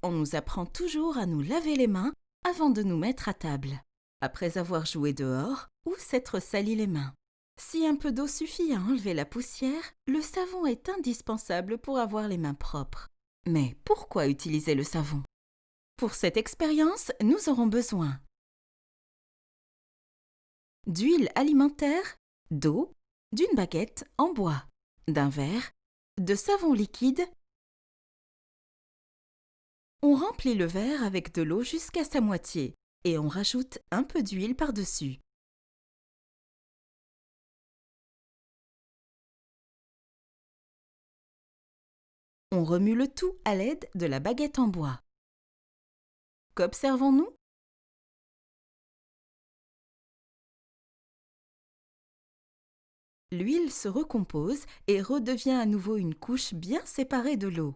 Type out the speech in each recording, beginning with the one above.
on nous apprend toujours à nous laver les mains avant de nous mettre à table, après avoir joué dehors ou s'être sali les mains. Si un peu d'eau suffit à enlever la poussière, le savon est indispensable pour avoir les mains propres. Mais pourquoi utiliser le savon? Pour cette expérience, nous aurons besoin d'huile alimentaire, d'eau, d'une baguette en bois, d'un verre, de savon liquide. On remplit le verre avec de l'eau jusqu'à sa moitié et on rajoute un peu d'huile par-dessus. On remue le tout à l'aide de la baguette en bois. Qu'observons-nous? L'huile se recompose et redevient à nouveau une couche bien séparée de l'eau.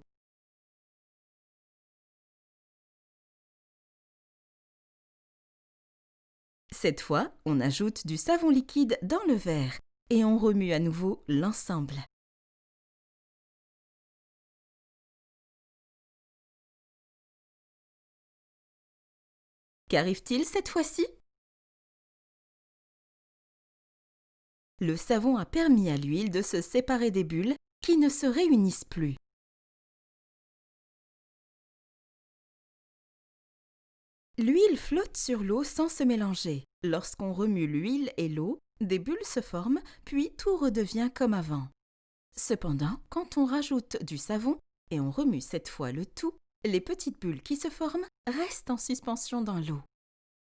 Cette fois, on ajoute du savon liquide dans le verre et on remue à nouveau l'ensemble. Qu'arrive-t-il cette fois-ci? Le savon a permis à l'huile de se séparer des bulles qui ne se réunissent plus. L'huile flotte sur l'eau sans se mélanger. Lorsqu'on remue l'huile et l'eau, des bulles se forment, puis tout redevient comme avant. Cependant, quand on rajoute du savon et on remue cette fois le tout, les petites bulles qui se forment restent en suspension dans l'eau.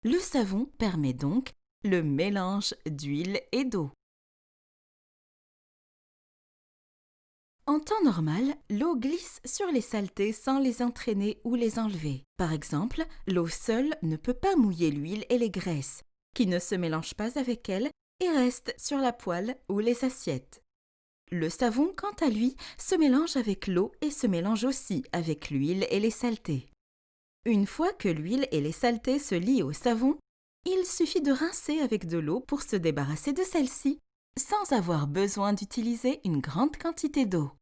Le savon permet donc le mélange d'huile et d'eau. En temps normal, l'eau glisse sur les saletés sans les entraîner ou les enlever. Par exemple, l'eau seule ne peut pas mouiller l'huile et les graisses, qui ne se mélangent pas avec elle et restent sur la poêle ou les assiettes. Le savon, quant à lui, se mélange avec l'eau et se mélange aussi avec l'huile et les saletés. Une fois que l'huile et les saletés se lient au savon, il suffit de rincer avec de l'eau pour se débarrasser de celle-ci, sans avoir besoin d'utiliser une grande quantité d'eau.